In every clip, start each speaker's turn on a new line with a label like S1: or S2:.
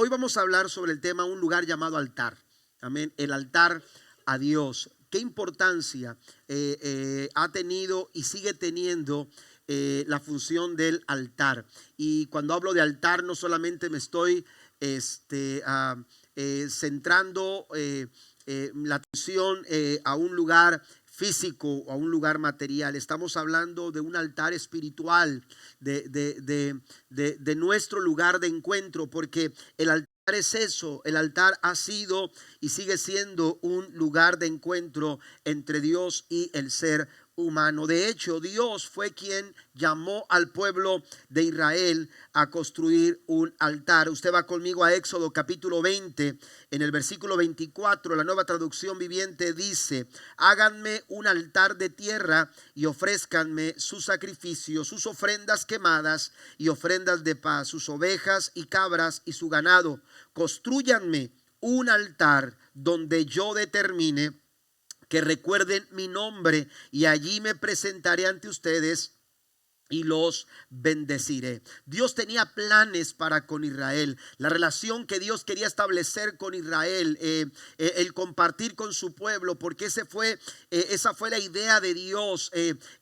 S1: Hoy vamos a hablar sobre el tema un lugar llamado altar. Amén. El altar a Dios. ¿Qué importancia ha tenido y sigue teniendo la función del altar? Y cuando hablo de altar no solamente me estoy centrando la atención a un lugar físico o a un lugar material. Estamos hablando de un altar espiritual, de nuestro lugar de encuentro, porque el altar es eso. El altar ha sido y sigue siendo un lugar de encuentro entre Dios y el ser humano. De hecho, Dios fue quien llamó al pueblo de Israel a construir un altar. Usted va conmigo a Éxodo capítulo 20, en el versículo 24, la Nueva Traducción Viviente dice: háganme un altar de tierra y ofrézcanme sus sacrificios, sus ofrendas quemadas y ofrendas de paz, sus ovejas y cabras y su ganado. Construyanme un altar donde yo determine que recuerden mi nombre, y allí me presentaré ante ustedes y los bendeciré. Dios tenía planes para con Israel. La relación que Dios quería establecer con Israel, el compartir con su pueblo, porque esa fue la idea de Dios,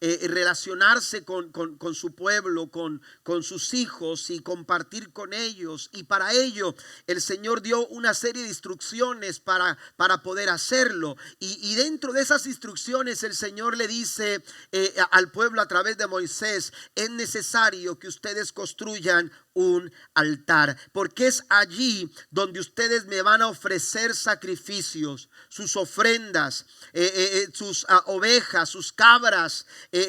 S1: relacionarse con su pueblo, con sus hijos, y compartir con ellos. Y para ello el Señor dio una serie de instrucciones para poder hacerlo. Y dentro de esas instrucciones el Señor le dice al pueblo a través de Moisés: es necesario que ustedes construyan un altar, porque es allí donde ustedes me van a ofrecer sacrificios, sus ofrendas, sus ovejas, sus cabras,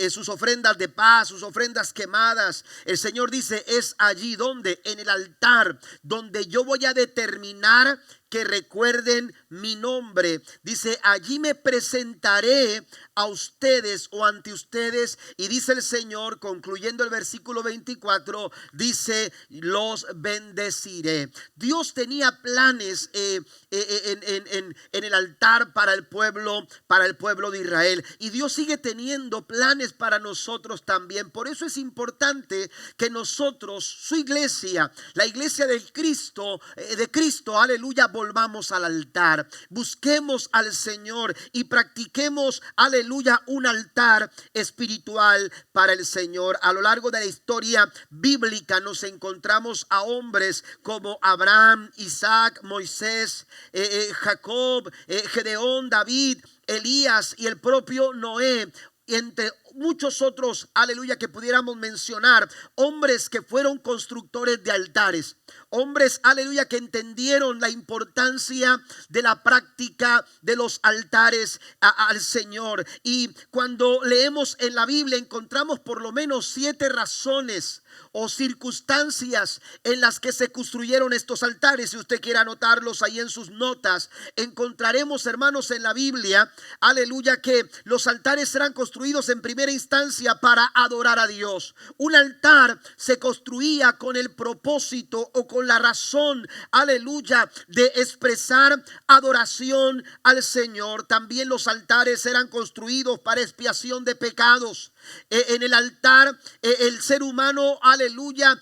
S1: sus ofrendas de paz, sus ofrendas quemadas. El Señor dice: es allí donde, en el altar, donde yo voy a determinar que recuerden mi nombre. Dice: allí me presentaré a ustedes o ante ustedes. Y dice el Señor, concluyendo el versículo 24, dice: los bendeciré. Dios tenía planes en el altar para el pueblo de Israel, y Dios sigue teniendo planes para nosotros también. Por eso es importante que nosotros, su iglesia, la iglesia de Cristo, aleluya, volvamos al altar, busquemos al Señor y practiquemos, aleluya, un altar espiritual para el Señor. A lo largo de la historia bíblica nos encontramos a hombres como Abraham, Isaac, Moisés, Jacob, Gedeón, David, Elías y el propio Noé, entre muchos otros, aleluya, que pudiéramos mencionar. Hombres que fueron constructores de altares, hombres, aleluya, que entendieron la importancia de la práctica de los altares al Señor. Y cuando leemos en la Biblia encontramos por lo menos 7 razones o circunstancias en las que se construyeron estos altares. Si usted quiere anotarlos ahí en sus notas, encontraremos, hermanos, en la Biblia, aleluya, que los altares eran construidos en primera instancia para adorar a Dios. Un altar se construía con el propósito o con la razón, aleluya, de expresar adoración al Señor. También los altares eran construidos para expiación de pecados. En el altar el ser humano, aleluya,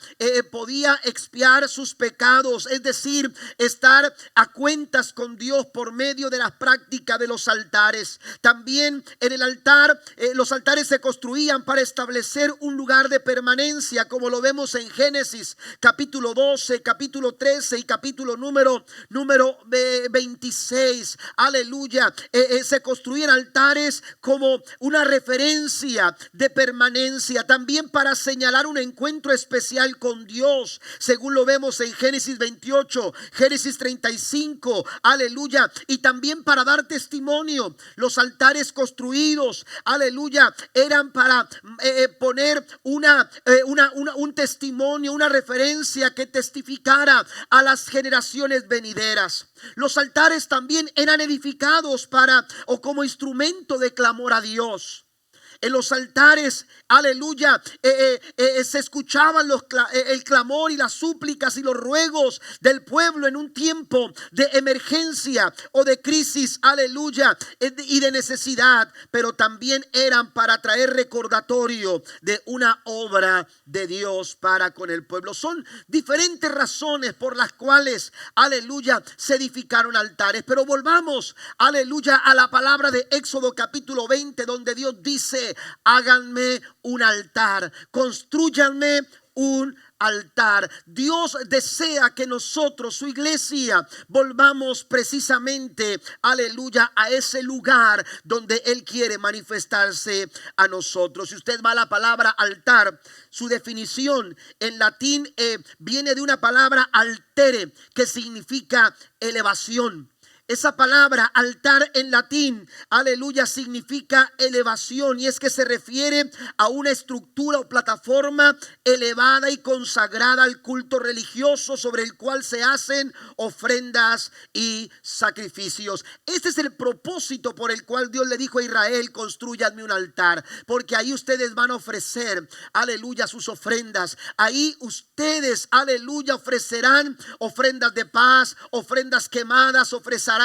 S1: podía expiar sus pecados, es decir, estar a cuentas con Dios por medio de la práctica de los altares. También en el altar, los altares se construían para establecer un lugar de permanencia, como lo vemos en Génesis capítulo 12, capítulo 13 y capítulo número 26. Aleluya. Se construían altares como una referencia de permanencia, también para señalar un encuentro especial con Dios, según lo vemos en Génesis 28, Génesis 35, aleluya. Y también para dar testimonio. Los altares construidos, aleluya, eran para poner un testimonio, una referencia que testificara a las generaciones venideras. Los altares también eran edificados para o como instrumento de clamor a Dios. En los altares, aleluya, se escuchaban el clamor y las súplicas y los ruegos del pueblo en un tiempo de emergencia o de crisis, aleluya, y de necesidad, pero también eran para traer recordatorio de una obra de Dios para con el pueblo. Son diferentes razones por las cuales, aleluya, se edificaron altares. Pero volvamos, aleluya, a la palabra de Éxodo capítulo 20, donde Dios dice: háganme un altar, constrúyanme un altar. Dios desea que nosotros, su iglesia, volvamos precisamente, aleluya, a ese lugar donde Él quiere manifestarse a nosotros. Si usted va a la palabra altar, su definición en latín viene de una palabra altere, que significa elevación. Esa palabra altar en latín, aleluya, significa elevación, y es que se refiere a una estructura o plataforma elevada y consagrada al culto religioso, sobre el cual se hacen ofrendas y sacrificios. Este es el propósito por el cual Dios le dijo a Israel: construyanme un altar, porque ahí ustedes van a ofrecer, aleluya, sus ofrendas. Ahí ustedes, aleluya, ofrecerán ofrendas de paz, ofrendas quemadas, ofrecerán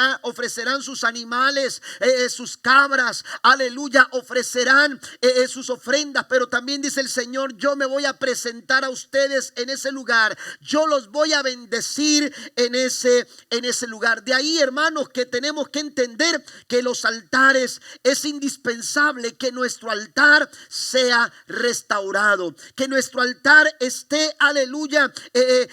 S1: sus animales, sus cabras, aleluya, ofrecerán sus ofrendas. Pero también dice el Señor: yo me voy a presentar a ustedes en ese lugar, yo los voy a bendecir en ese lugar. De ahí, hermanos, que tenemos que entender que los altares, es indispensable que nuestro altar sea restaurado, que nuestro altar esté, aleluya,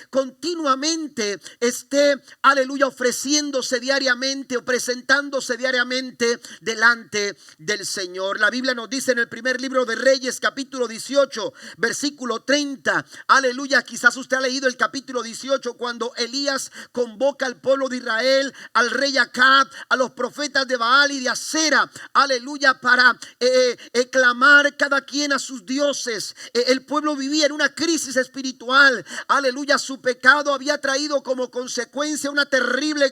S1: continuamente esté, aleluya, ofreciéndose diariamente o presentándose diariamente delante del Señor. La Biblia nos dice en el primer libro de Reyes, capítulo 18, versículo 30, aleluya, quizás usted ha leído el capítulo 18, cuando Elías convoca al pueblo de Israel, al rey Acab, a los profetas de Baal y de Acera, aleluya, para clamar cada quien a sus dioses. El pueblo vivía en una crisis espiritual, aleluya. Su pecado había traído como consecuencia una terrible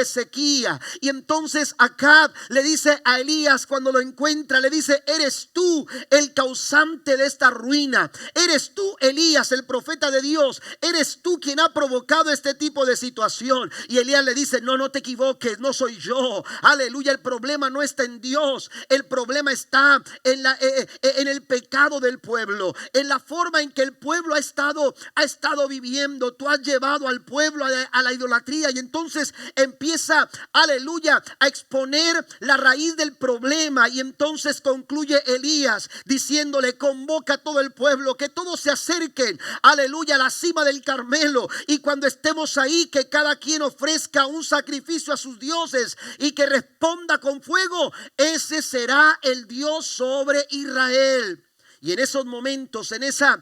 S1: sequía. Y entonces Acab le dice a Elías, cuando lo encuentra, le dice: eres tú el causante de esta ruina, eres tú, Elías, el profeta de Dios, eres tú quien ha provocado este tipo de situación. Y Elías le dice: no te equivoques, no soy yo, aleluya, el problema no está en Dios, el problema está en el pecado del pueblo, en la forma en que el pueblo ha estado viviendo. Tú has llevado al pueblo a la idolatría. Y entonces empieza, aleluya, a exponer la raíz del problema. Y entonces concluye Elías diciéndole: convoca a todo el pueblo, que todos se acerquen, aleluya, a la cima del Carmelo, y cuando estemos ahí, que cada quien ofrezca un sacrificio a sus dioses y que responda con fuego. Ese será el Dios sobre Israel. Y en esos momentos, en esas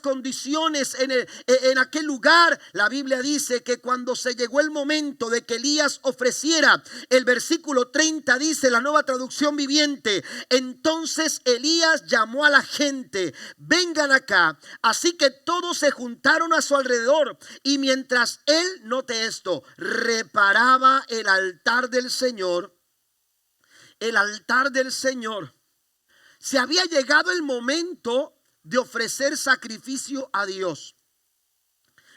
S1: condiciones, en aquel lugar, la Biblia dice que cuando se llegó el momento de que Elías ofreciera, el versículo 30 dice, la Nueva Traducción Viviente: entonces Elías llamó a la gente: vengan acá. Así que todos se juntaron a su alrededor, y mientras él, note esto, reparaba el altar del Señor, se había llegado el momento de ofrecer sacrificio a Dios.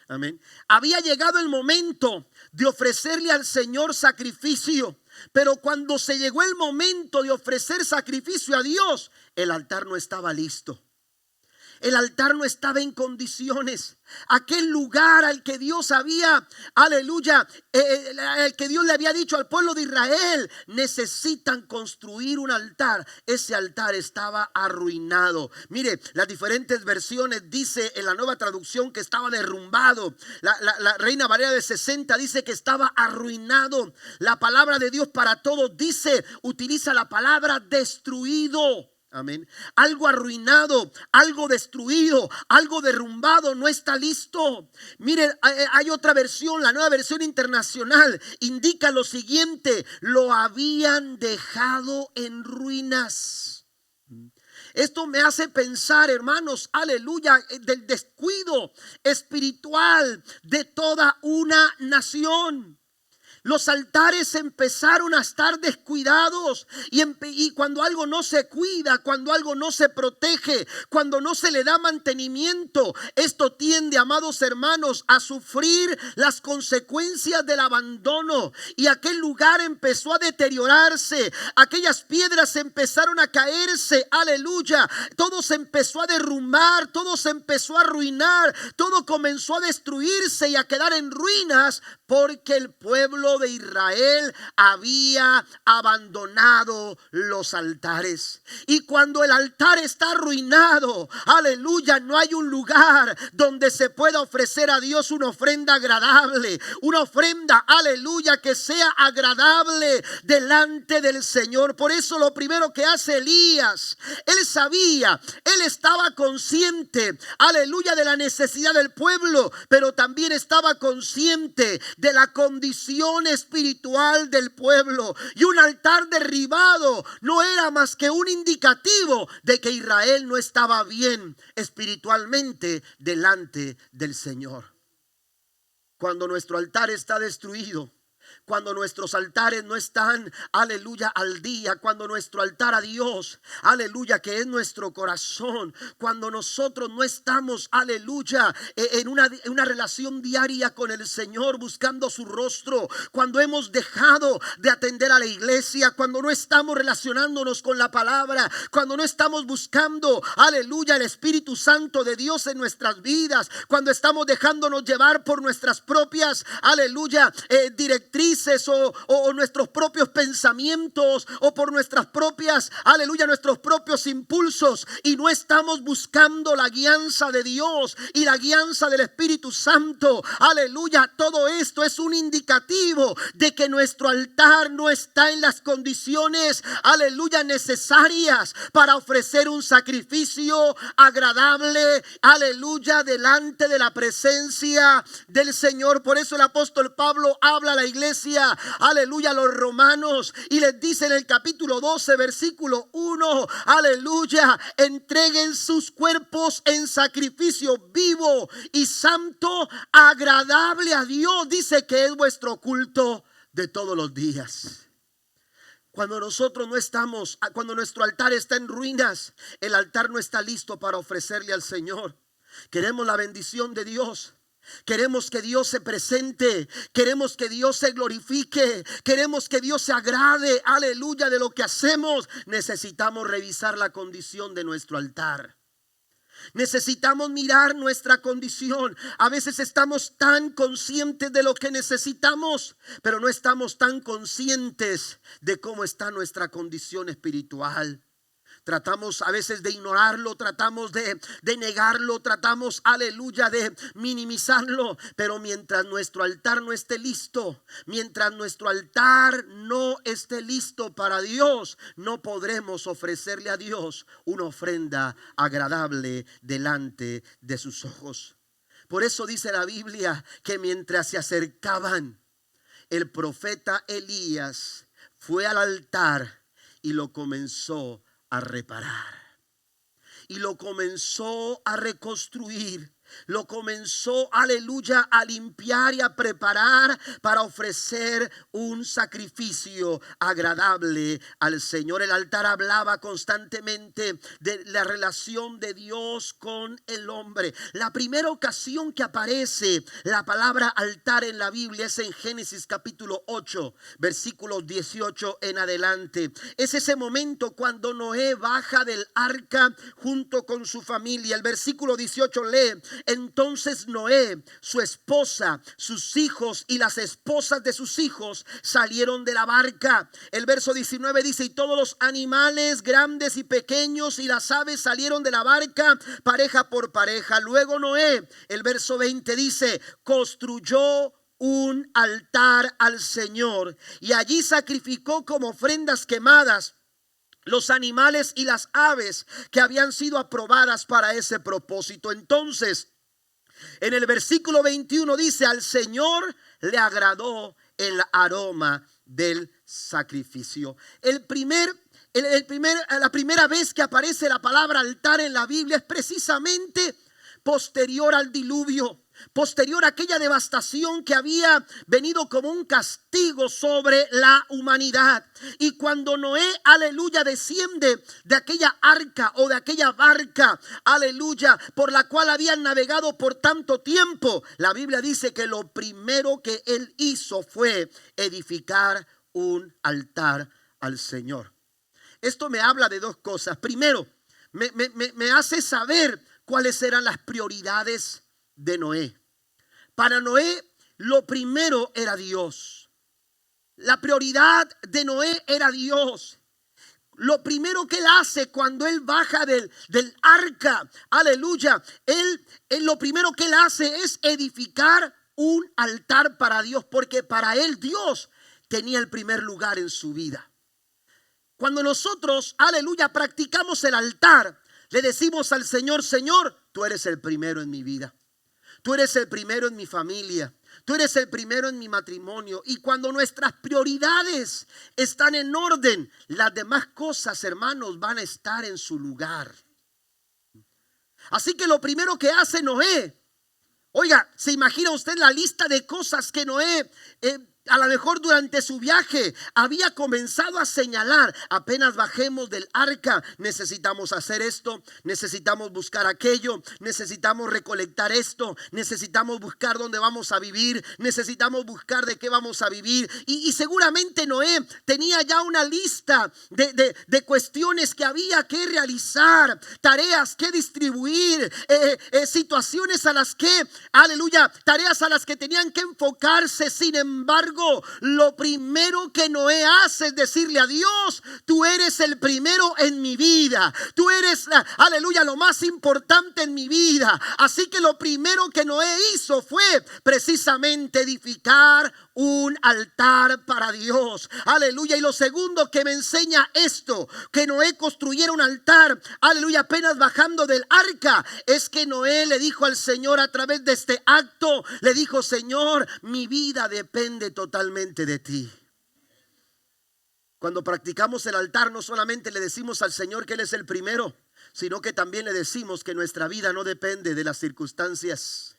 S1: Amén. Había llegado el momento de ofrecerle al Señor sacrificio. Pero cuando se llegó el momento de ofrecer sacrificio a Dios, el altar no estaba listo. El altar no estaba en condiciones. Aquel lugar al que Dios había, aleluya, al que Dios le había dicho al pueblo de Israel: necesitan construir un altar. Ese altar estaba arruinado. Mire, las diferentes versiones dice en la Nueva Traducción que estaba derrumbado. La Reina Valera de 60 dice que estaba arruinado. La palabra de Dios para todos utiliza la palabra destruido. Amén. Algo arruinado, algo destruido, algo derrumbado, no está listo. Miren, hay otra versión, la Nueva Versión Internacional indica lo siguiente: lo habían dejado en ruinas. Esto me hace pensar, hermanos, aleluya, del descuido espiritual de toda una nación. Los altares empezaron a estar descuidados y cuando algo no se cuida, cuando algo no se protege, cuando no se le da mantenimiento, esto tiende, amados hermanos, a sufrir las consecuencias del abandono. Y aquel lugar empezó a deteriorarse, aquellas piedras empezaron a caerse, aleluya. Todo se empezó a derrumbar, todo se empezó a arruinar, todo comenzó a destruirse y a quedar en ruinas, porque el pueblo de Israel había abandonado los altares. Y cuando el altar está arruinado, aleluya, no hay un lugar donde se pueda ofrecer a Dios una ofrenda agradable, una ofrenda, aleluya, que sea agradable delante del Señor. Por eso lo primero que hace Elías, él sabía, él estaba consciente, aleluya, de la necesidad del pueblo, pero también estaba consciente de la condición espiritual del pueblo. Y un altar derribado no era más que un indicativo de que Israel no estaba bien espiritualmente delante del Señor. Cuando nuestro altar está destruido, cuando nuestros altares no están, aleluya, al día, cuando nuestro altar a Dios, aleluya, que es nuestro corazón, cuando nosotros no estamos, aleluya, en una relación diaria con el Señor, buscando su rostro, cuando hemos dejado de atender a la iglesia, cuando no estamos relacionándonos con la palabra, cuando no estamos buscando, aleluya, el Espíritu Santo de Dios en nuestras vidas, cuando estamos dejándonos llevar por nuestras propias, aleluya, directrices o nuestros propios pensamientos o por nuestras propias, aleluya, nuestros propios impulsos, y no estamos buscando la guianza de Dios y la guianza del Espíritu Santo, aleluya, todo esto es un indicativo de que nuestro altar no está en las condiciones, aleluya, necesarias para ofrecer un sacrificio agradable, aleluya, delante de la presencia del Señor. Por eso el apóstol Pablo habla a la iglesia, aleluya, a los romanos, y les dice en el capítulo 12 versículo 1, aleluya, entreguen sus cuerpos en sacrificio vivo y santo, agradable a Dios. Dice que es vuestro culto de todos los días. Cuando nosotros no estamos, cuando nuestro altar está en ruinas, el altar no está listo para ofrecerle al Señor. Queremos la bendición de Dios. Queremos que Dios se presente, queremos que Dios se glorifique, queremos que Dios se agrade, aleluya, de lo que hacemos. Necesitamos revisar la condición de nuestro altar. Necesitamos mirar nuestra condición. A veces estamos tan conscientes de lo que necesitamos, pero no estamos tan conscientes de cómo está nuestra condición espiritual. Tratamos a veces de ignorarlo, tratamos de negarlo, tratamos, aleluya, de minimizarlo. Pero mientras nuestro altar no esté listo, mientras nuestro altar no esté listo para Dios, no podremos ofrecerle a Dios una ofrenda agradable delante de sus ojos. Por eso dice la Biblia que mientras se acercaban, el profeta Elías fue al altar y lo comenzó a reparar, y lo comenzó a reconstruir, lo comenzó, aleluya, a limpiar y a preparar para ofrecer un sacrificio agradable al Señor. El altar hablaba constantemente de la relación de Dios con el hombre. La primera ocasión que aparece la palabra altar en la Biblia es en Génesis capítulo 8, versículos 18 en adelante. Es ese momento cuando Noé baja del arca junto con su familia. El versículo 18 lee: entonces Noé, su esposa, sus hijos y las esposas de sus hijos salieron de la barca. El verso 19 dice: y todos los animales grandes y pequeños y las aves salieron de la barca, pareja por pareja. Luego Noé, el verso 20 dice, construyó un altar al Señor y allí sacrificó como ofrendas quemadas los animales y las aves que habían sido aprobadas para ese propósito. Entonces, en el versículo 21 dice: al Señor le agradó el aroma del sacrificio. La primera vez que aparece la palabra altar en la Biblia es precisamente posterior al diluvio. posterior a aquella devastación que había venido como un castigo sobre la humanidad. Y cuando Noé, aleluya, desciende de aquella arca o de aquella barca, aleluya, por la cual habían navegado por tanto tiempo, la Biblia dice que lo primero que él hizo fue edificar un altar al Señor. Esto me habla de dos cosas. Primero, me hace saber cuáles eran las prioridades de Noé. Para Noé, lo primero era Dios. La prioridad de Noé era Dios. Lo primero que él hace cuando él baja del arca, aleluya, él lo primero que él hace es edificar un altar para Dios, porque para él Dios tenía el primer lugar en su vida. Cuando nosotros, aleluya, practicamos el altar, le decimos al Señor: Señor, tú eres el primero en mi vida. Tú eres el primero en mi familia. Tú eres el primero en mi matrimonio. Y cuando nuestras prioridades están en orden, las demás cosas, hermanos, van a estar en su lugar. Así que lo primero que hace Noé, oiga, ¿se imagina usted la lista de cosas que Noé a lo mejor durante su viaje había comenzado a señalar? Apenas bajemos del arca, necesitamos hacer esto, necesitamos buscar aquello, necesitamos recolectar esto, necesitamos buscar dónde vamos a vivir, necesitamos buscar de qué vamos a vivir. Y seguramente Noé tenía ya una lista de cuestiones que había que realizar, tareas que distribuir, situaciones a las que, aleluya, tareas a las que tenían que enfocarse. Sin embargo, lo primero que Noé hace es decirle a Dios: tú eres el primero en mi vida, tú eres, aleluya, lo más importante en mi vida. Así que lo primero que Noé hizo fue precisamente edificar un altar para Dios, aleluya. Y lo segundo que me enseña esto, que Noé construyera un altar, aleluya, apenas bajando del arca, es que Noé le dijo al Señor a través de este acto, le dijo: Señor, mi vida depende totalmente de ti. Cuando practicamos el altar, no solamente le decimos al Señor que Él es el primero, sino que también le decimos que nuestra vida no depende de las circunstancias.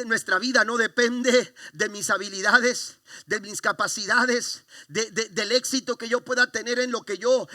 S1: Nuestra vida no depende de mis habilidades, de mis capacidades, del éxito que yo pueda tener en lo que yo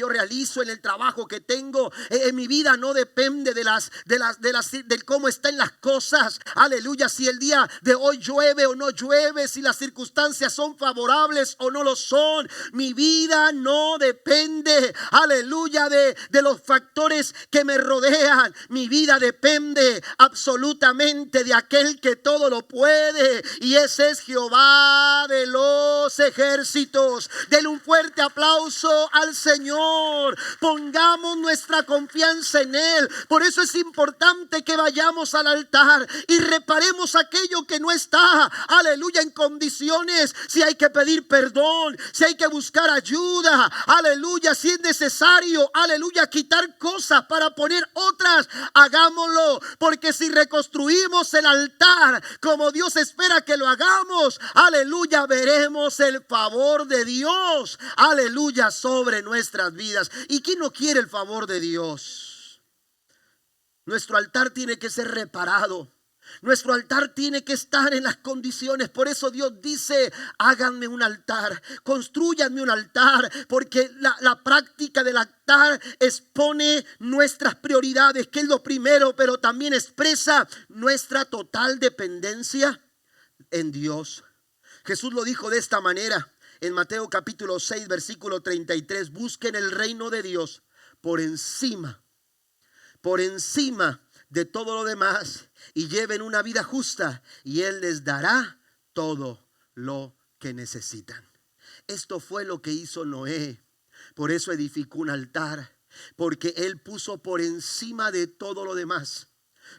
S1: realizo, en el trabajo que tengo. En mi vida no depende de cómo están las cosas. Aleluya, si el día de hoy llueve o no llueve, si las circunstancias son favorables o no lo son. Mi vida no depende, aleluya, de los factores que me rodean. Mi vida depende absolutamente de aquel que todo lo puede, y ese es Jehová de los ejércitos. Denle un fuerte aplauso al Señor. Pongamos nuestra confianza en Él. Por eso es importante que vayamos al altar y reparemos aquello que no está, aleluya, en condiciones. Si hay que pedir perdón, si hay que buscar ayuda, aleluya, si es necesario, aleluya, quitar cosas para poner otras, hagámoslo. Porque si reconstruimos el altar como Dios espera que lo hagamos, aleluya, veremos el favor de Dios, aleluya, sobre nuestras vidas. ¿Y quién no quiere el favor de Dios? Nuestro altar tiene que ser reparado. Nuestro altar tiene que estar en las condiciones. Por eso Dios dice: háganme un altar, construyanme un altar. Porque la práctica del altar expone nuestras prioridades, que es lo primero, pero también expresa nuestra total dependencia en Dios. Jesús lo dijo de esta manera en Mateo capítulo 6 versículo 33: busquen el reino de Dios por encima de todo lo demás, y lleven una vida justa, y Él les dará todo lo que necesitan. Esto fue lo que hizo Noé. Por eso edificó un altar, porque Él puso por encima de todo lo demás,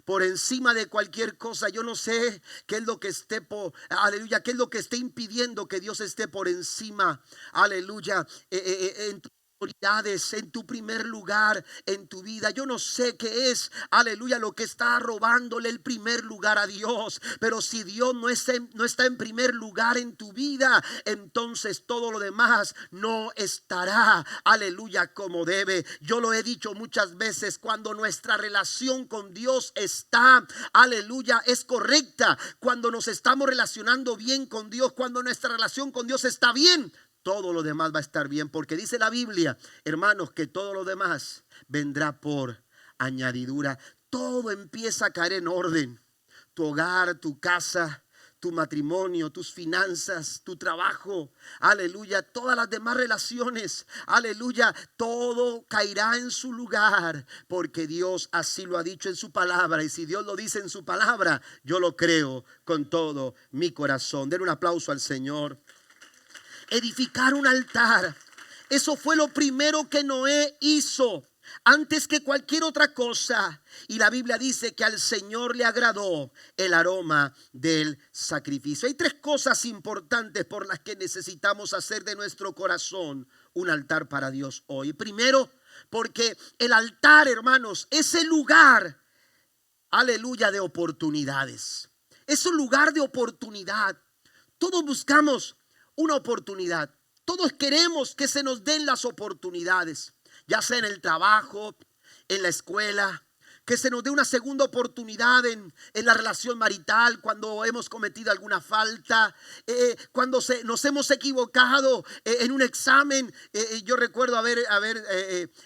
S1: por encima de cualquier cosa. Yo no sé qué es lo que esté aleluya, qué es lo que esté impidiendo que Dios esté por encima, aleluya, en tu prioridades, en tu primer lugar en tu vida. Yo no sé qué es, aleluya, lo que está robándole el primer lugar a Dios, pero si Dios no está en primer lugar en tu vida, entonces todo lo demás no estará, aleluya, como debe. Yo lo he dicho muchas veces, cuando nuestra relación con Dios está, aleluya, es correcta, cuando nos estamos relacionando bien con Dios, cuando nuestra relación con Dios está bien, todo lo demás va a estar bien, porque dice la Biblia, hermanos, que todo lo demás vendrá por añadidura. Todo empieza a caer en orden. Tu hogar, tu casa, tu matrimonio, tus finanzas, tu trabajo, aleluya, todas las demás relaciones, aleluya, todo caerá en su lugar, porque Dios así lo ha dicho en su palabra. Y si Dios lo dice en su palabra, yo lo creo con todo mi corazón. Den un aplauso al Señor. Edificar un altar, eso fue lo primero que Noé hizo, antes que cualquier otra cosa. Y la Biblia dice que al Señor le agradó el aroma del sacrificio. Hay tres cosas importantes por las que necesitamos hacer de nuestro corazón un altar para Dios hoy. Primero, porque el altar, hermanos, es el lugar, aleluya, de oportunidades. Es un lugar de oportunidad. Todos buscamos una oportunidad. Todos queremos que se nos den las oportunidades, ya sea en el trabajo, en la escuela, que se nos dé una segunda oportunidad en la relación marital, cuando hemos cometido alguna falta, cuando nos hemos equivocado en un examen. Yo recuerdo haber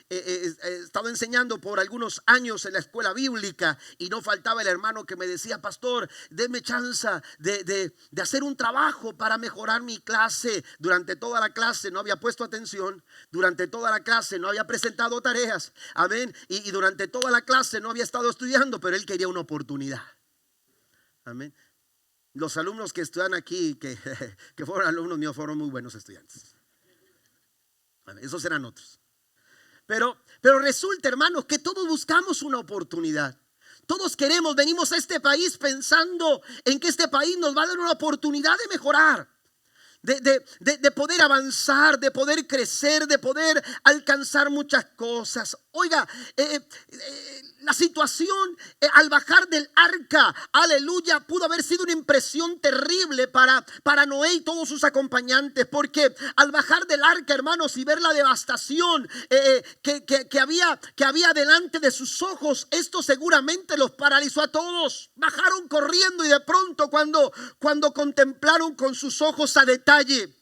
S1: estado enseñando por algunos años en la escuela bíblica, y no faltaba el hermano que me decía: pastor, déme chance de hacer un trabajo para mejorar mi clase. Durante toda la clase no había puesto atención, durante toda la clase no había presentado tareas, amén, y durante toda la clase no había estado estudiando, pero él quería una oportunidad. Amén. Los alumnos que estudian aquí, que fueron alumnos míos, fueron muy buenos estudiantes. Amén. Esos eran otros. Pero resulta, hermanos, que todos buscamos una oportunidad. Todos venimos a este país pensando en que este país nos va a dar una oportunidad de mejorar, de poder avanzar, de poder crecer, de poder alcanzar muchas cosas. Oiga, la situación al bajar del arca, aleluya, pudo haber sido una impresión terrible para Noé y todos sus acompañantes, porque al bajar del arca, hermanos, y ver la devastación que había delante de sus ojos, esto seguramente los paralizó a todos. Bajaron corriendo, y de pronto cuando contemplaron con sus ojos a detalle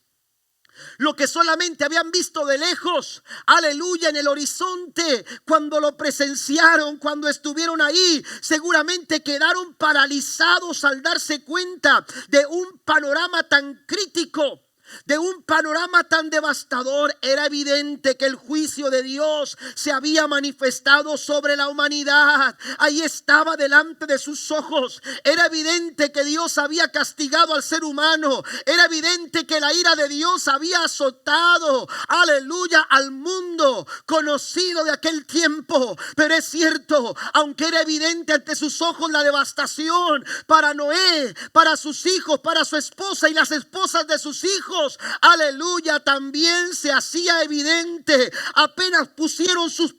S1: lo que solamente habían visto de lejos, aleluya, en el horizonte, cuando lo presenciaron, cuando estuvieron ahí, seguramente quedaron paralizados al darse cuenta de un panorama tan crítico, de un panorama tan devastador. Era evidente que el juicio de Dios se había manifestado sobre la humanidad. Ahí estaba delante de sus ojos. Era evidente que Dios había castigado al ser humano. Era evidente que la ira de Dios había azotado, aleluya, al mundo conocido de aquel tiempo. Pero es cierto, aunque era evidente ante sus ojos la devastación, para Noé, para sus hijos, para su esposa y las esposas de sus hijos, aleluya, también se hacía evidente. Apenas pusieron sus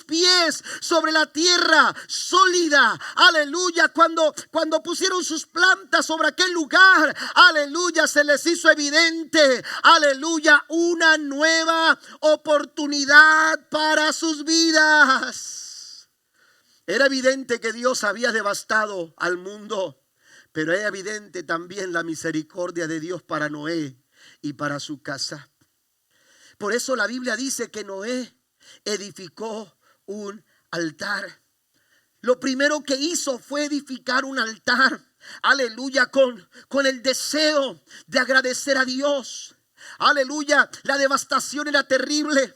S1: pies sobre la tierra sólida, aleluya, cuando pusieron sus plantas sobre aquel lugar, aleluya, se les hizo evidente, aleluya, una nueva oportunidad para sus vidas. Era evidente que Dios había devastado al mundo, pero era evidente también la misericordia de Dios para Noé y para su casa. Por eso la Biblia dice que Noé edificó un altar. Lo primero que hizo fue edificar un altar, aleluya, con el deseo de agradecer a Dios. Aleluya, la devastación era terrible.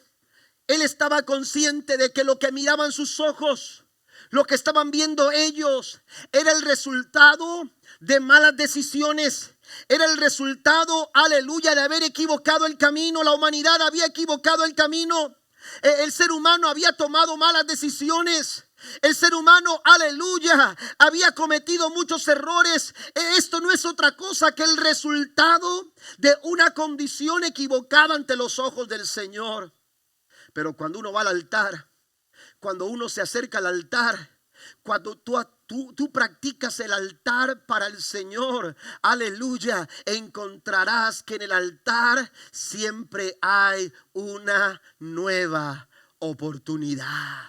S1: Él estaba consciente de que lo que miraban sus ojos, lo que estaban viendo ellos, era el resultado de malas decisiones. Era el resultado, aleluya, de haber equivocado el camino. La humanidad había equivocado el camino. El ser humano había tomado malas decisiones. El ser humano, aleluya, había cometido muchos errores. Esto no es otra cosa que el resultado de una condición equivocada ante los ojos del Señor. Pero cuando uno va al altar, cuando uno se acerca al altar, cuando tú practicas el altar para el Señor, aleluya, encontrarás que en el altar siempre hay una nueva oportunidad.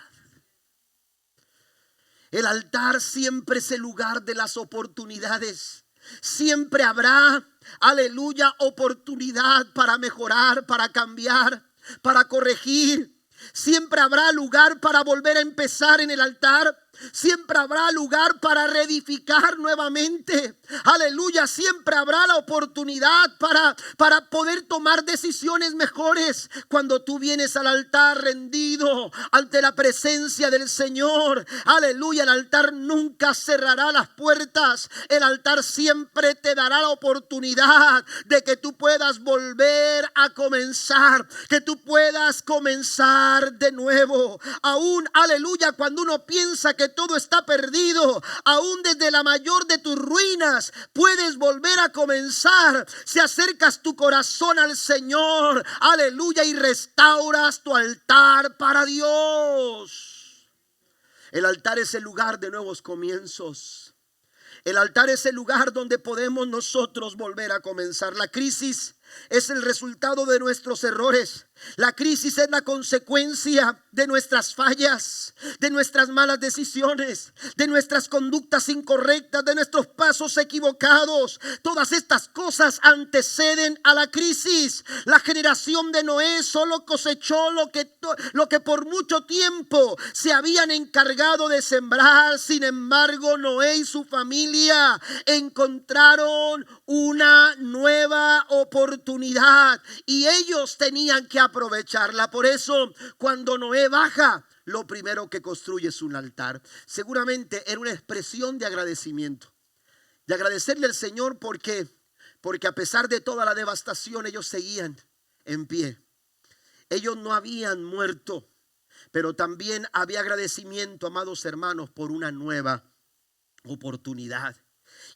S1: El altar siempre es el lugar de las oportunidades. Siempre habrá, aleluya, oportunidad para mejorar, para cambiar, para corregir. Siempre habrá lugar para volver a empezar en el altar. Siempre habrá lugar para reedificar nuevamente. Aleluya, siempre habrá la oportunidad para poder tomar decisiones mejores. Cuando tú vienes al altar rendido ante la presencia del Señor, aleluya, el altar nunca cerrará las puertas. El altar siempre te dará la oportunidad de que tú puedas volver a comenzar, que tú puedas comenzar de nuevo. Aún, aleluya, cuando uno piensa que todo está perdido, aún desde la mayor de tus ruinas puedes volver a comenzar si acercas tu corazón al Señor, aleluya, y restauras tu altar para Dios. El altar es el lugar de nuevos comienzos. El altar es el lugar donde podemos nosotros volver a comenzar. La crisis es el resultado de nuestros errores. La crisis es la consecuencia de nuestras fallas, de nuestras malas decisiones, de nuestras conductas incorrectas, de nuestros pasos equivocados. Todas estas cosas anteceden a la crisis. La generación de Noé solo cosechó lo que por mucho tiempo se habían encargado de sembrar. Sin embargo, Noé y su familia encontraron una nueva oportunidad y ellos tenían que aprovecharla. Por eso, cuando Noé baja, lo primero que construye es un altar. Seguramente era una expresión de agradecimiento, de agradecerle al Señor porque a pesar de toda la devastación, ellos seguían en pie. Ellos no habían muerto, pero también había agradecimiento, amados hermanos, por una nueva oportunidad.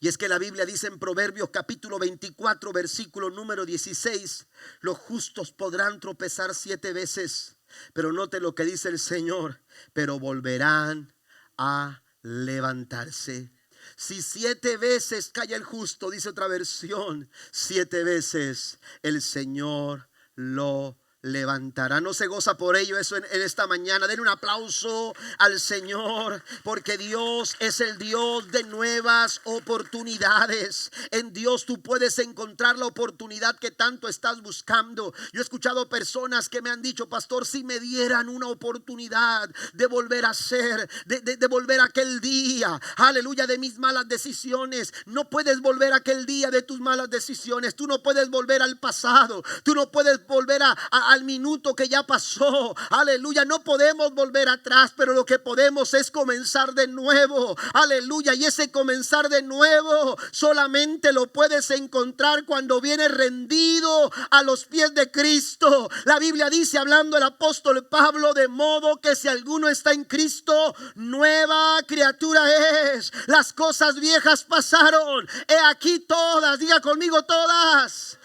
S1: Y es que la Biblia dice en Proverbios capítulo 24 versículo número 16: los justos podrán tropezar 7 veces, pero note lo que dice el Señor, pero volverán a levantarse. Si 7 veces cae el justo, dice otra versión, 7 veces el Señor lo levantará. ¿No se goza por ello eso en esta mañana? Den un aplauso al Señor, porque Dios es el Dios de nuevas oportunidades. En Dios tú puedes encontrar la oportunidad que tanto estás buscando. Yo he escuchado personas que me han dicho: pastor, si me dieran una oportunidad de volver a ser, de volver a aquel día, aleluya, de mis malas decisiones. No puedes volver a aquel día de tus malas decisiones. Tú no puedes volver al pasado. Tú no puedes volver al minuto que ya pasó, aleluya. No podemos volver atrás, pero lo que podemos es comenzar de nuevo, aleluya. Y ese comenzar de nuevo solamente lo puedes encontrar cuando vienes rendido a los pies de Cristo. La Biblia dice, hablando el apóstol Pablo: de modo que si alguno está en Cristo, nueva criatura es. Las cosas viejas pasaron, he aquí todas, diga conmigo, todas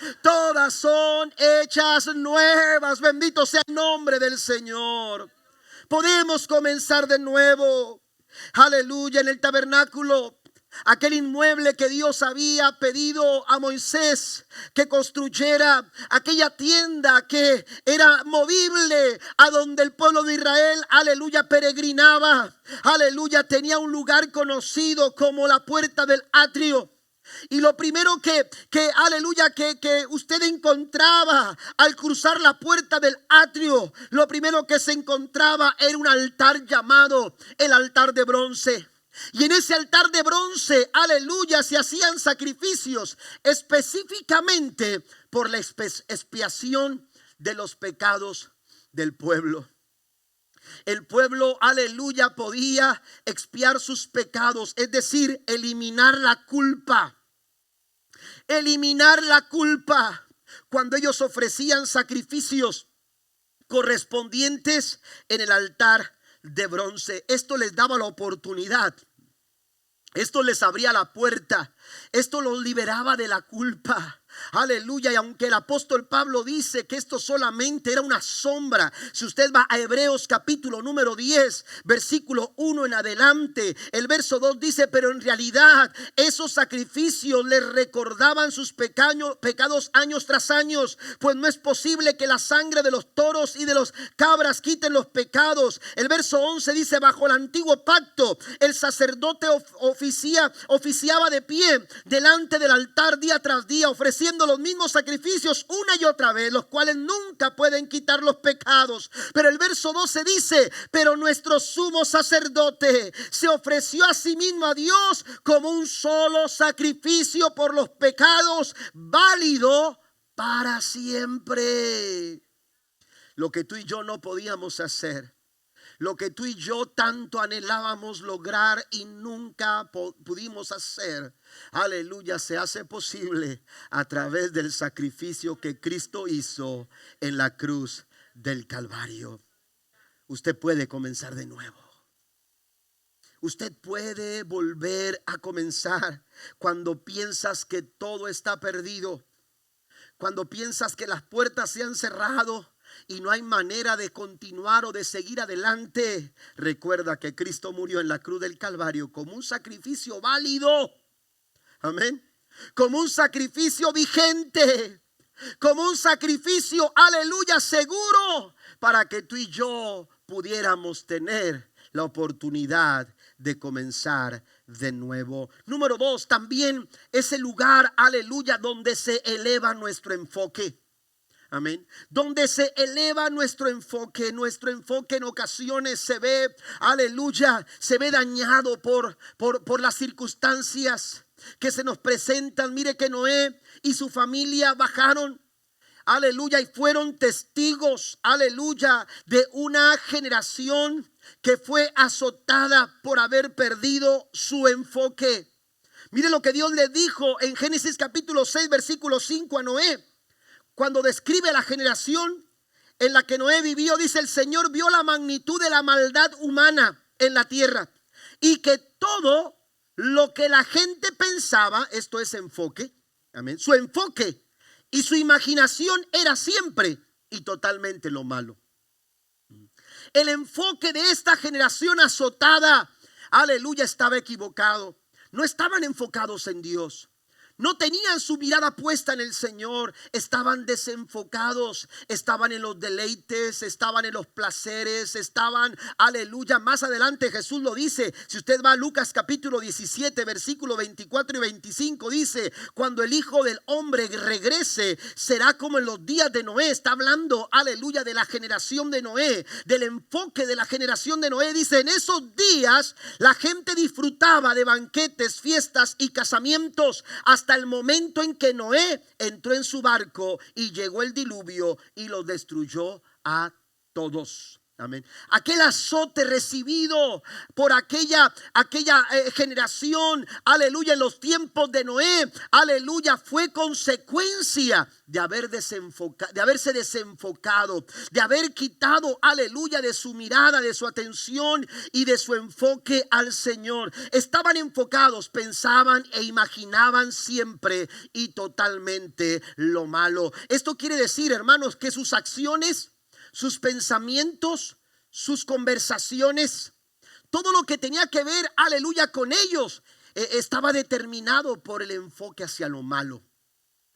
S1: son hechas nuevas. Bendito sea el nombre del Señor. Podemos comenzar de nuevo, aleluya. En el tabernáculo, aquel inmueble que Dios había pedido a Moisés que construyera, aquella tienda que era movible, a donde el pueblo de Israel, aleluya, peregrinaba, aleluya, tenía un lugar conocido como la puerta del atrio. Y lo primero que aleluya, que usted encontraba al cruzar la puerta del atrio, lo primero que se encontraba era un altar llamado el altar de bronce. Y en ese altar de bronce, aleluya, se hacían sacrificios específicamente por la expiación de los pecados del pueblo. El pueblo, aleluya, podía expiar sus pecados, es decir, eliminar la culpa. Eliminar la culpa cuando ellos ofrecían sacrificios correspondientes en el altar de bronce. Esto les daba la oportunidad. Esto les abría la puerta. Esto los liberaba de la culpa. Aleluya. Y aunque el apóstol Pablo dice que esto solamente era una sombra, si usted va a Hebreos capítulo número 10, versículo 1 en adelante, el verso 2 dice: pero en realidad esos sacrificios les recordaban sus pecados años tras años, pues no es posible que la sangre de los toros y de los cabras quiten los pecados. El verso 11 dice: bajo el antiguo pacto el sacerdote oficiaba de pie delante del altar día tras día, ofreciendo los mismos sacrificios una y otra vez, los cuales nunca pueden quitar los pecados. Pero el verso 12 dice: pero nuestro sumo sacerdote se ofreció a sí mismo a Dios como un solo sacrificio por los pecados, válido para siempre. Lo que tú y yo no podíamos hacer, lo que tú y yo tanto anhelábamos lograr y nunca pudimos hacer, aleluya, se hace posible a través del sacrificio que Cristo hizo en la cruz del Calvario. Usted puede comenzar de nuevo. Usted puede volver a comenzar cuando piensas que todo está perdido, cuando piensas que las puertas se han cerrado y no hay manera de continuar o de seguir adelante. Recuerda que Cristo murió en la cruz del Calvario como un sacrificio válido. Amén. Como un sacrificio vigente, como un sacrificio, aleluya, seguro, para que tú y yo pudiéramos tener la oportunidad de comenzar de nuevo. Número 2, también es el lugar, aleluya, donde se eleva nuestro enfoque. Amén. Donde se eleva nuestro enfoque en ocasiones se ve, aleluya, se ve dañado por las circunstancias que se nos presentan. Mire que Noé y su familia bajaron, aleluya, y fueron testigos, aleluya, de una generación que fue azotada por haber perdido su enfoque. Mire lo que Dios le dijo en Génesis capítulo 6, versículo 5 a Noé. Cuando describe la generación en la que Noé vivió, dice: el Señor vio la magnitud de la maldad humana en la tierra y que todo lo que la gente pensaba, esto es enfoque, amén, su enfoque y su imaginación era siempre y totalmente lo malo. El enfoque de esta generación azotada, aleluya, estaba equivocado. No estaban enfocados en Dios. No tenían su mirada puesta en el Señor, estaban desenfocados, estaban en los deleites, estaban en los placeres, estaban, aleluya. Más adelante Jesús lo dice, si usted va a Lucas capítulo 17, versículo 24 y 25, dice: cuando el Hijo del Hombre regrese, será como en los días de Noé. Está hablando, aleluya, de la generación de Noé, del enfoque de la generación de Noé. Dice: en esos días la gente disfrutaba de banquetes, fiestas y casamientos, hasta el momento en que Noé entró en su barco y llegó el diluvio y los destruyó a todos. Amén. Aquel azote recibido por aquella generación, aleluya, en los tiempos de Noé, aleluya, fue consecuencia de haberse desenfocado, de haber quitado, aleluya, de su mirada, de su atención y de su enfoque al Señor. Estaban enfocados, pensaban e imaginaban siempre y totalmente lo malo. Esto quiere decir, hermanos, que sus acciones, sus pensamientos, sus conversaciones, todo lo que tenía que ver, aleluya, con ellos, estaba determinado por el enfoque hacia lo malo.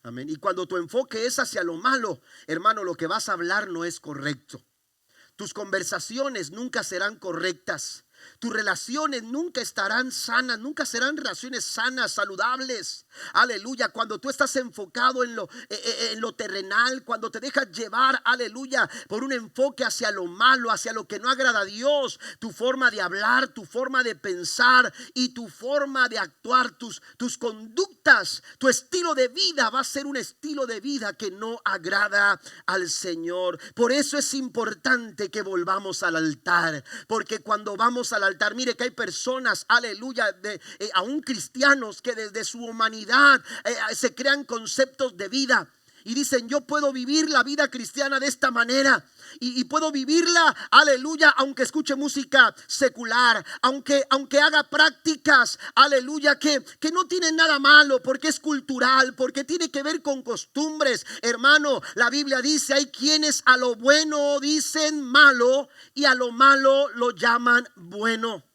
S1: Amén. Y cuando tu enfoque es hacia lo malo, hermano, lo que vas a hablar no es correcto. Tus conversaciones nunca serán correctas. Tus relaciones nunca estarán sanas, nunca serán relaciones sanas, saludables. Aleluya, cuando tú estás enfocado en lo terrenal, cuando te dejas llevar, aleluya, por un enfoque hacia lo malo, hacia lo que no agrada a Dios, tu forma de hablar, tu forma de pensar y tu forma de actuar, tus conductas, tu estilo de vida va a ser un estilo de vida que no agrada al Señor. Por eso es importante que volvamos al altar, porque cuando vamos al altar, mire que hay personas, aleluya, aún cristianos, que desde su humanidad se crean conceptos de vida Y dicen, yo puedo vivir la vida cristiana de esta manera. Y puedo vivirla, aleluya, aunque escuche música secular, aunque haga prácticas, aleluya, que no tienen nada malo, porque es cultural, porque tiene que ver con costumbres. Hermano, la Biblia dice, hay quienes a lo bueno dicen malo y a lo malo lo llaman bueno.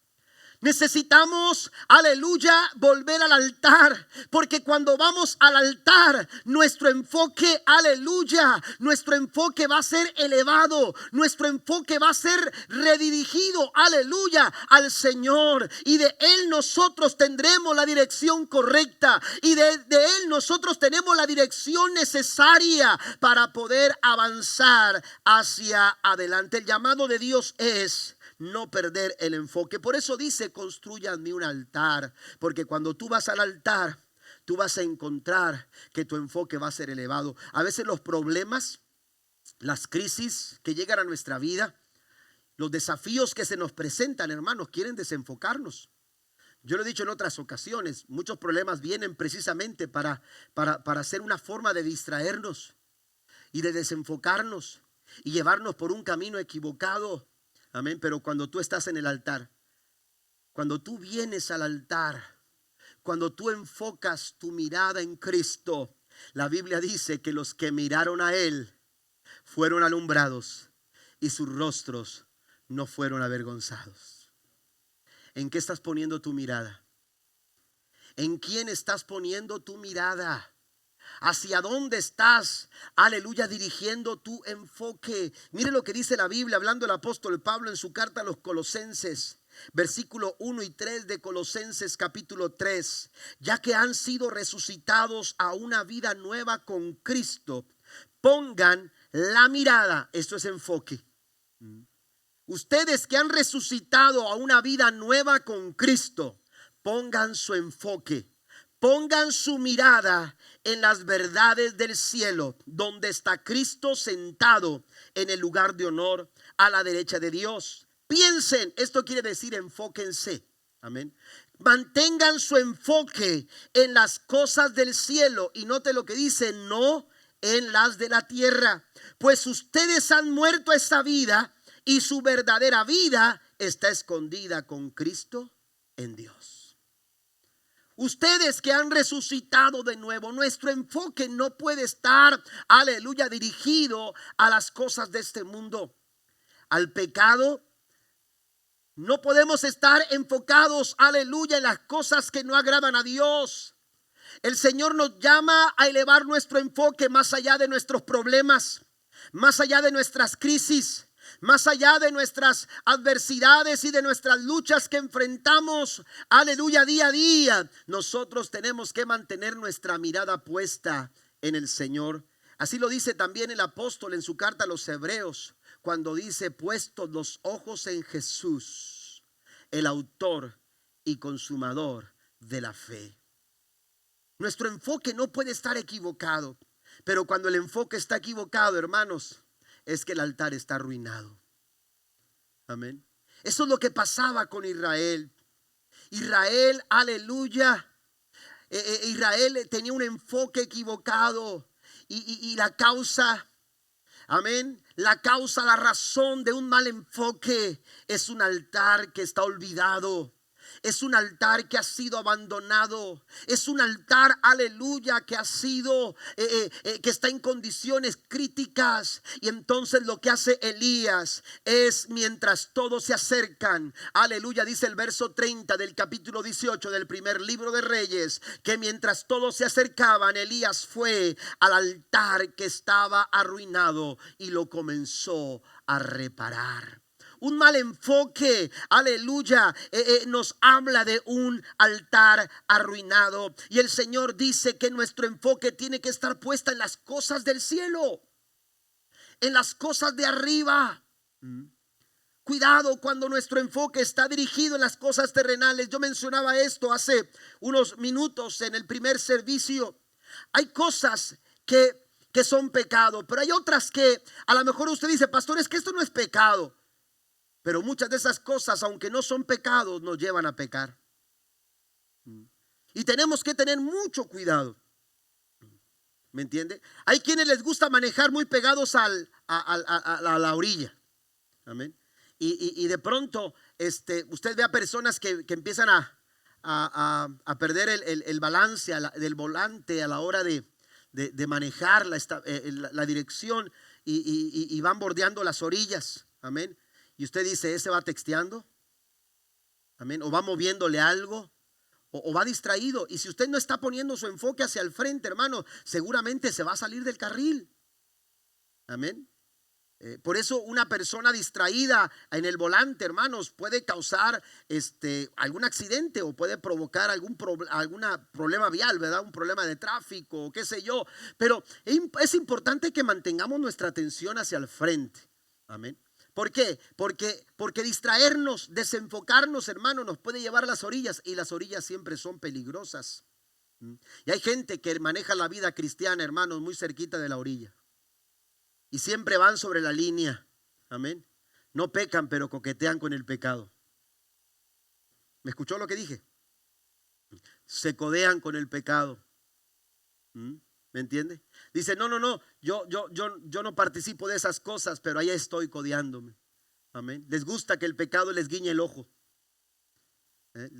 S1: Necesitamos, aleluya, volver al altar, porque cuando vamos al altar, nuestro enfoque, aleluya, nuestro enfoque va a ser elevado, nuestro enfoque va a ser redirigido, aleluya, al Señor, y de Él nosotros tendremos la dirección correcta, y de Él nosotros tenemos la dirección necesaria para poder avanzar hacia adelante. El llamado de Dios es no perder el enfoque. Por eso dice, construyanme un altar, porque cuando tú vas al altar, tú vas a encontrar que tu enfoque va a ser elevado. A veces los problemas, las crisis que llegan a nuestra vida, los desafíos que se nos presentan, hermanos, quieren desenfocarnos. Yo lo he dicho en otras ocasiones, muchos problemas vienen precisamente para ser una forma de distraernos y de desenfocarnos y llevarnos por un camino equivocado. Amén. Pero cuando tú estás en el altar, cuando tú vienes al altar, cuando tú enfocas tu mirada en Cristo, la Biblia dice que los que miraron a Él fueron alumbrados y sus rostros no fueron avergonzados. ¿En qué estás poniendo tu mirada? ¿En quién estás poniendo tu mirada? ¿Hacia dónde estás, aleluya, dirigiendo tu enfoque? Mire lo que dice la Biblia, hablando el apóstol Pablo en su carta a los Colosenses, versículo 1 y 3 de Colosenses capítulo 3. Ya que han sido resucitados a una vida nueva con Cristo, pongan la mirada, esto es enfoque. Ustedes que han resucitado a una vida nueva con Cristo, pongan su enfoque. Pongan su mirada en las verdades del cielo, donde está Cristo sentado en el lugar de honor a la derecha de Dios. Piensen, esto quiere decir enfóquense. Amén. Mantengan su enfoque en las cosas del cielo y note lo que dice, no en las de la tierra. Pues ustedes han muerto a esa vida y su verdadera vida está escondida con Cristo en Dios. Ustedes que han resucitado de nuevo, nuestro enfoque no puede estar, aleluya, dirigido a las cosas de este mundo, al pecado. No podemos estar enfocados, aleluya, en las cosas que no agradan a Dios. El Señor nos llama a elevar nuestro enfoque más allá de nuestros problemas, más allá de nuestras crisis, más allá de nuestras adversidades y de nuestras luchas que enfrentamos, aleluya, día a día. Nosotros tenemos que mantener nuestra mirada puesta en el Señor. Así lo dice también el apóstol en su carta a los Hebreos, cuando dice, puestos los ojos en Jesús, el autor y consumador de la fe. Nuestro enfoque no puede estar equivocado, pero cuando el enfoque está equivocado, hermanos, es que el altar está arruinado. Amén. Eso es lo que pasaba con Israel. Israel, aleluya. Israel tenía un enfoque equivocado y la causa, amén, la causa, la razón de un mal enfoque es un altar que está olvidado. Es un altar que ha sido abandonado. Es un altar, aleluya, que ha sido, que está en condiciones críticas. Y entonces lo que hace Elías es, mientras todos se acercan, aleluya, dice el verso 30 del capítulo 18 del primer libro de Reyes, que mientras todos se acercaban, Elías fue al altar que estaba arruinado y lo comenzó a reparar. Un mal enfoque, aleluya, nos habla de un altar arruinado. Y el Señor dice que nuestro enfoque tiene que estar puesta en las cosas del cielo, en las cosas de arriba. Cuidado cuando nuestro enfoque está dirigido en las cosas terrenales. Yo mencionaba esto hace unos minutos en el primer servicio. Hay cosas que son pecado, pero hay otras que a lo mejor usted dice, pastor, es que esto no es pecado. Pero muchas de esas cosas, aunque no son pecados, nos llevan a pecar. Y tenemos que tener mucho cuidado. ¿Me entiende? Hay quienes les gusta manejar muy pegados a la orilla. Amén. Y de pronto usted ve a personas que empiezan a perder el balance del volante a la hora de manejar la dirección y van bordeando las orillas. Amén. Y usted dice, ¿ese va texteando? Amén. O va moviéndole algo. O va distraído. Y si usted no está poniendo su enfoque hacia el frente, hermano, seguramente se va a salir del carril. Amén. Por eso una persona distraída en el volante, hermanos, puede causar algún accidente o puede provocar algún problema vial, ¿verdad? Un problema de tráfico, qué sé yo. Pero es importante que mantengamos nuestra atención hacia el frente. Amén. ¿Por qué? Porque distraernos, desenfocarnos, hermano, nos puede llevar a las orillas, y las orillas siempre son peligrosas. Y hay gente que maneja la vida cristiana, hermanos, muy cerquita de la orilla. Y siempre van sobre la línea. Amén. No pecan, pero coquetean con el pecado. ¿Me escuchó lo que dije? Se codean con el pecado. ¿Me entiende? Dice, no, yo no participo de esas cosas, pero ahí estoy codeándome. Amén. Les gusta que el pecado les guiñe el ojo.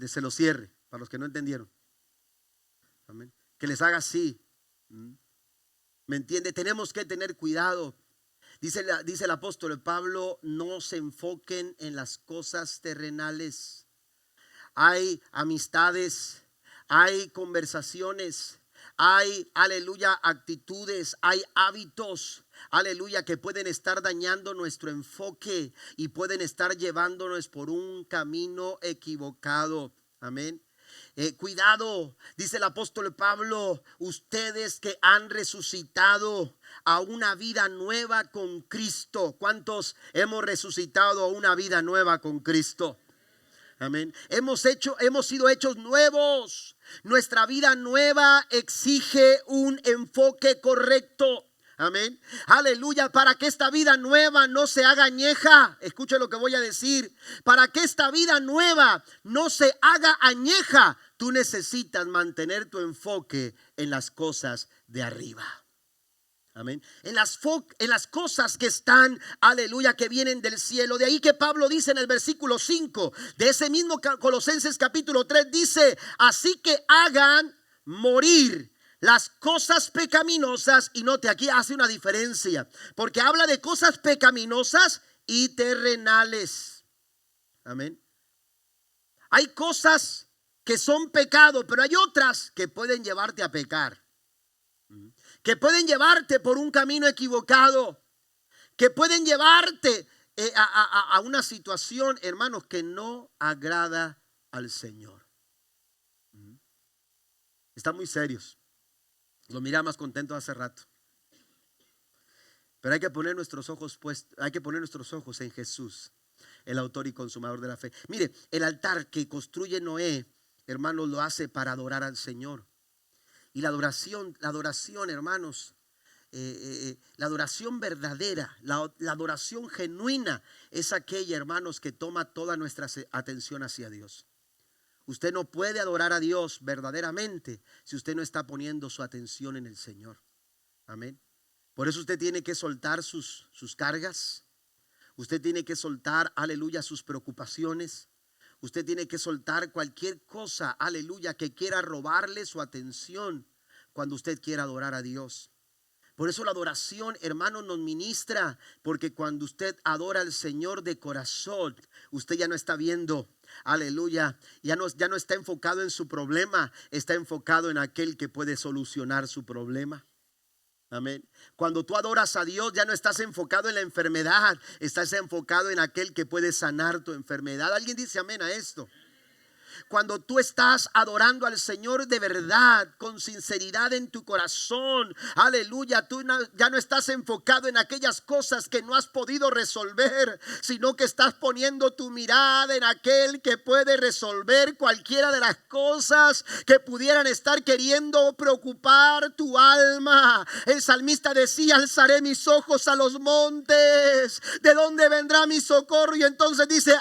S1: Se lo cierre, para los que no entendieron. Amén. Que les haga así. ¿Me entiende? Tenemos que tener cuidado. Dice el apóstol Pablo, no se enfoquen en las cosas terrenales. Hay amistades, hay conversaciones, hay, aleluya, actitudes, hay hábitos, aleluya, que pueden estar dañando nuestro enfoque y pueden estar llevándonos por un camino equivocado. Amén. Cuidado, dice el apóstol Pablo, ustedes que han resucitado a una vida nueva con Cristo. ¿Cuántos hemos resucitado a una vida nueva con Cristo? Amén. Hemos sido hechos nuevos. Nuestra vida nueva exige un enfoque correcto. Amén. Aleluya. Para que esta vida nueva no se haga añeja. Escuche lo que voy a decir. Para que esta vida nueva no se haga añeja, tú necesitas mantener tu enfoque en las cosas de arriba. Amén. En las cosas que están, aleluya, que vienen del cielo. De ahí que Pablo dice en el versículo 5 de ese mismo Colosenses capítulo 3, dice, así que hagan morir las cosas pecaminosas. Y note, aquí hace una diferencia, porque habla de cosas pecaminosas y terrenales. Amén. Hay cosas que son pecado, pero hay otras que pueden llevarte a pecar, que pueden llevarte por un camino equivocado, que pueden llevarte a una situación, hermanos, que no agrada al Señor. Están muy serios. Lo miraba más contento hace rato. Pero hay que poner nuestros ojos en Jesús, el autor y consumador de la fe. Mire, el altar que construye Noé, hermanos, lo hace para adorar al Señor. Y la adoración, hermanos, la adoración verdadera, la adoración genuina es aquella, hermanos, que toma toda nuestra atención hacia Dios. Usted no puede adorar a Dios verdaderamente si usted no está poniendo su atención en el Señor. Amén. Por eso usted tiene que soltar sus cargas. Usted tiene que soltar, aleluya, sus preocupaciones. Usted tiene que soltar cualquier cosa, aleluya, que quiera robarle su atención cuando usted quiera adorar a Dios. Por eso la adoración, hermano, nos ministra, porque cuando usted adora al Señor de corazón, usted ya no está viendo, aleluya, ya no está enfocado en su problema, está enfocado en aquel que puede solucionar su problema. Amén. Cuando tú adoras a Dios, ya no estás enfocado en la enfermedad, estás enfocado en aquel que puede sanar tu enfermedad. ¿Alguien dice amén a esto? Cuando tú estás adorando al Señor de verdad, con sinceridad en tu corazón, aleluya, tú ya no estás enfocado en aquellas cosas que no has podido resolver, sino que estás poniendo tu mirada en aquel que puede resolver cualquiera de las cosas que pudieran estar queriendo preocupar tu alma. El salmista decía, alzaré mis ojos a los montes, ¿de dónde vendrá mi socorro? Y entonces dice,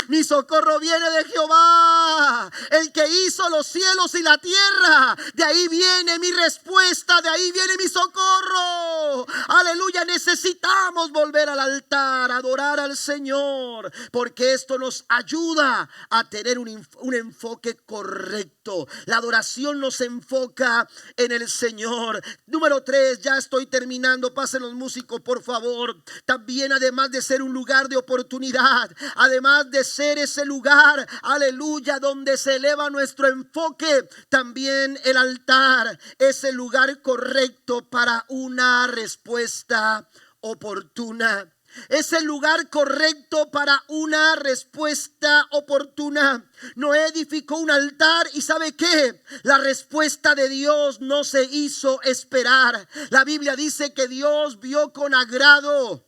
S1: mi socorro viene de Jehová, Jehová, el que hizo los cielos y la tierra. De ahí viene mi respuesta, de ahí viene mi socorro. Aleluya, necesitamos volver al altar, adorar al Señor, porque esto nos ayuda a tener un enfoque correcto. La adoración nos enfoca en el Señor. Número 3, ya estoy terminando, pasen los músicos por favor. También, además de ser un lugar de oportunidad, además de ser ese lugar, aleluya, donde se eleva nuestro enfoque, también el altar es el lugar correcto para una respuesta oportuna. Es el lugar correcto para una respuesta oportuna. Noé edificó un altar y ¿sabe qué? La respuesta de Dios no se hizo esperar. La Biblia dice que Dios vio con agrado,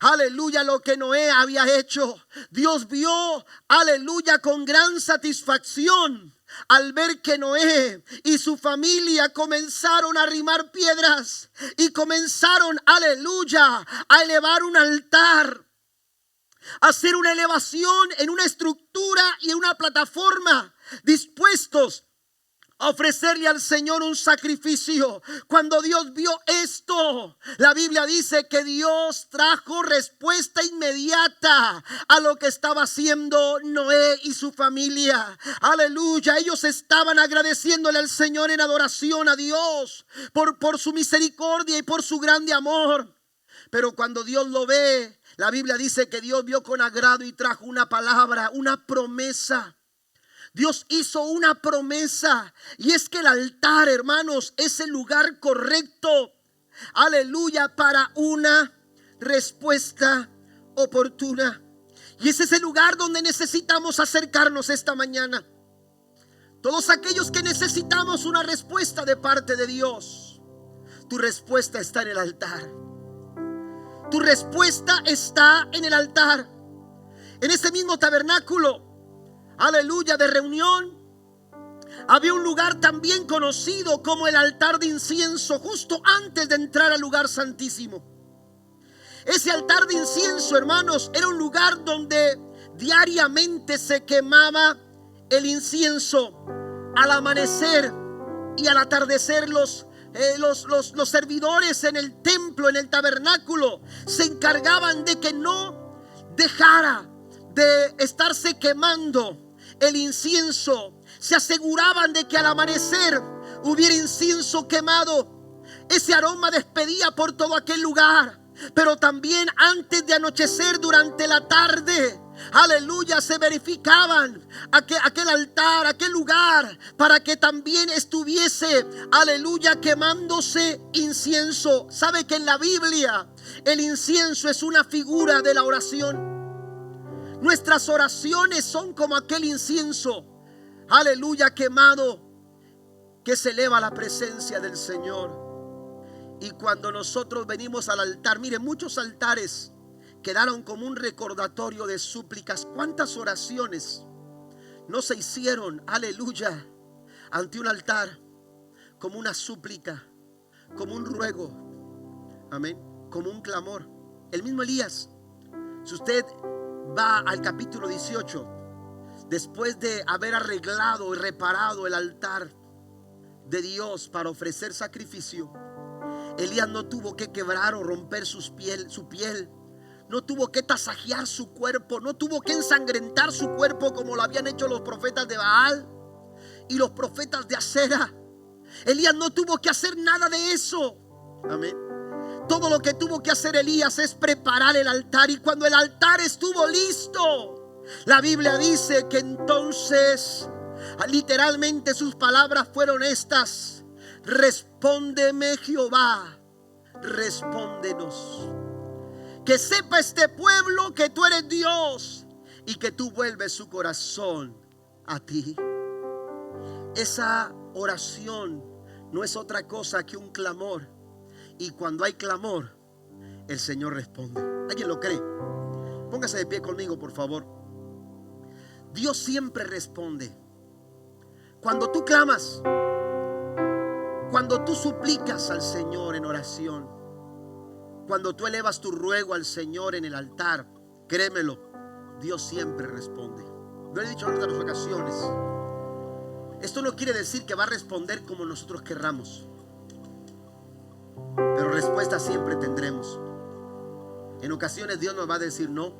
S1: aleluya, lo que Noé había hecho. Dios vio, aleluya, con gran satisfacción al ver que Noé y su familia comenzaron a arrimar piedras y comenzaron, aleluya, a elevar un altar, a hacer una elevación en una estructura y en una plataforma, dispuestos a ofrecerle al Señor un sacrificio. Cuando Dios vio esto, la Biblia dice que Dios trajo respuesta inmediata a lo que estaba haciendo Noé y su familia. Aleluya, ellos estaban agradeciéndole al Señor en adoración a Dios por su misericordia y por su grande amor. Pero cuando Dios lo ve, la Biblia dice que Dios vio con agrado y trajo una palabra, una promesa. Dios hizo una promesa, y es que el altar, hermanos, es el lugar correcto, aleluya, para una respuesta oportuna. Y ese es el lugar donde necesitamos acercarnos esta mañana. Todos aquellos que necesitamos una respuesta de parte de Dios, tu respuesta está en el altar. Tu respuesta está en el altar. En ese mismo tabernáculo, aleluya, de reunión, había un lugar también conocido como el altar de incienso, justo antes de entrar al lugar santísimo. Ese altar de incienso, hermanos, era un lugar donde diariamente se quemaba el incienso. Al amanecer y al atardecer, los servidores en el templo, en el tabernáculo, se encargaban de que no dejara de estarse quemando el incienso. Se aseguraban de que al amanecer hubiera incienso quemado. Ese aroma despedía por todo aquel lugar. Pero también antes de anochecer, durante la tarde, aleluya, se verificaban aquel altar, aquel lugar, para que también estuviese, aleluya, quemándose incienso. ¿Sabe que en la Biblia el incienso es una figura de la oración? Nuestras oraciones son como aquel incienso, aleluya, quemado, que se eleva a la presencia del Señor. Y cuando nosotros venimos al altar, mire, muchos altares quedaron como un recordatorio de súplicas. ¿Cuántas oraciones no se hicieron, aleluya, ante un altar como una súplica, como un ruego, amén, como un clamor? El mismo Elías, si usted va al capítulo 18, después de haber arreglado y reparado el altar de Dios para ofrecer sacrificio, Elías no tuvo que quebrar o romper su piel, no tuvo que tasajear su cuerpo, no tuvo que ensangrentar su cuerpo como lo habían hecho los profetas de Baal y los profetas de Acera. Elías no tuvo que hacer nada de eso, amén. Todo lo que tuvo que hacer Elías es preparar el altar. Y cuando el altar estuvo listo, la Biblia dice que entonces, literalmente sus palabras fueron estas: respóndeme, Jehová, respóndenos. Que sepa este pueblo que tú eres Dios y que tú vuelves su corazón a ti. Esa oración no es otra cosa que un clamor. Y cuando hay clamor, el Señor responde. ¿Alguien lo cree? Póngase de pie conmigo, por favor. Dios siempre responde. Cuando tú clamas, cuando tú suplicas al Señor en oración, cuando tú elevas tu ruego al Señor en el altar, créemelo, Dios siempre responde. Yo le he dicho en otras ocasiones, esto no quiere decir que va a responder como nosotros querramos, pero respuesta siempre tendremos. En ocasiones Dios nos va a decir no.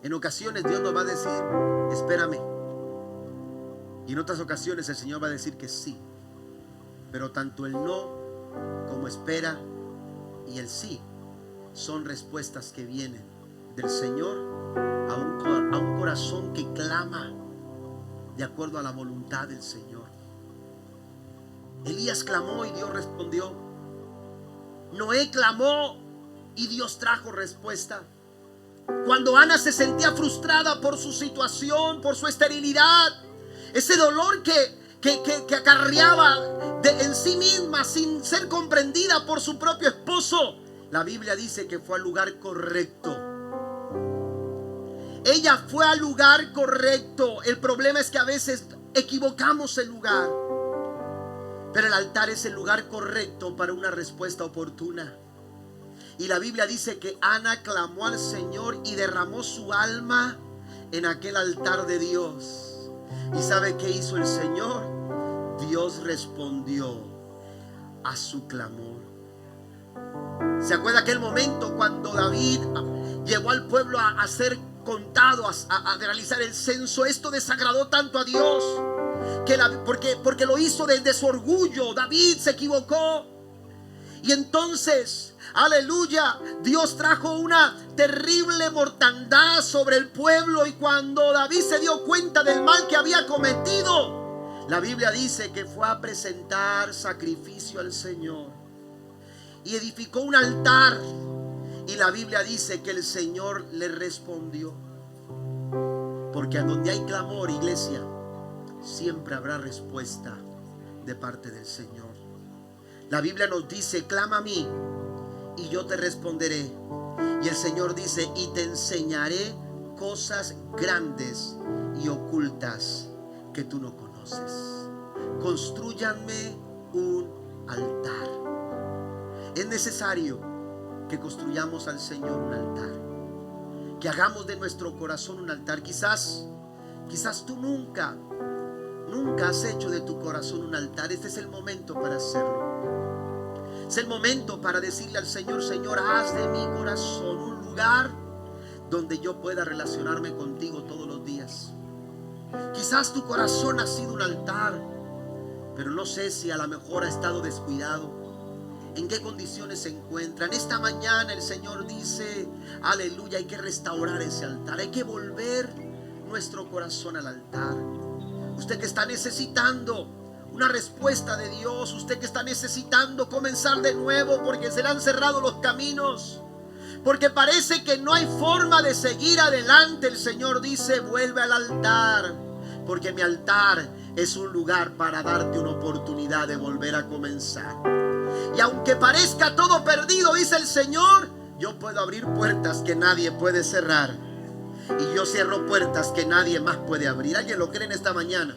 S1: En ocasiones Dios nos va a decir espérame. Y en otras ocasiones el Señor va a decir que sí. Pero tanto el no como espera y el sí son respuestas que vienen del Señor a un corazón que clama de acuerdo a la voluntad del Señor. Elías clamó y Dios respondió. Noé clamó y Dios trajo respuesta. Cuando Ana se sentía frustrada por su situación, por su esterilidad, ese dolor que acarreaba en sí misma sin ser comprendida por su propio esposo, la Biblia dice que fue al lugar correcto. Ella fue al lugar correcto. El problema es que a veces equivocamos el lugar, pero el altar es el lugar correcto para una respuesta oportuna. Y la Biblia dice que Ana clamó al Señor y derramó su alma en aquel altar de Dios. ¿Y sabe qué hizo el Señor? Dios respondió a su clamor. ¿Se acuerda aquel momento cuando David llevó al pueblo a ser contado, a realizar el censo? Esto desagradó tanto a Dios porque lo hizo desde su orgullo. David se equivocó. Y entonces, aleluya, Dios trajo una terrible mortandad sobre el pueblo. Y cuando David se dio cuenta del mal que había cometido, la Biblia dice que fue a presentar sacrificio al Señor y edificó un altar. Y la Biblia dice que el Señor le respondió. Porque a donde hay clamor, iglesia, siempre habrá respuesta de parte del Señor. La Biblia nos dice, clama a mí y yo te responderé. Y el Señor dice, y te enseñaré cosas grandes y ocultas que tú no conoces. Constrúyanme un altar. Es necesario que construyamos al Señor un altar, que hagamos de nuestro corazón un altar. Quizás tú nunca has hecho de tu corazón un altar. Este es el momento para hacerlo. Es el momento para decirle al Señor, Señor, haz de mi corazón un lugar donde yo pueda relacionarme contigo todos los días. Quizás tu corazón ha sido un altar, pero no sé si a lo mejor ha estado descuidado. ¿En qué condiciones se encuentra? En esta mañana el Señor dice, aleluya, hay que restaurar ese altar. Hay que volver nuestro corazón al altar. Usted que está necesitando una respuesta de Dios, usted que está necesitando comenzar de nuevo porque se le han cerrado los caminos, porque parece que no hay forma de seguir adelante, el Señor dice, vuelve al altar, porque mi altar es un lugar para darte una oportunidad de volver a comenzar. Y aunque parezca todo perdido, dice el Señor, yo puedo abrir puertas que nadie puede cerrar, y yo cierro puertas que nadie más puede abrir. ¿Alguien lo cree en esta mañana?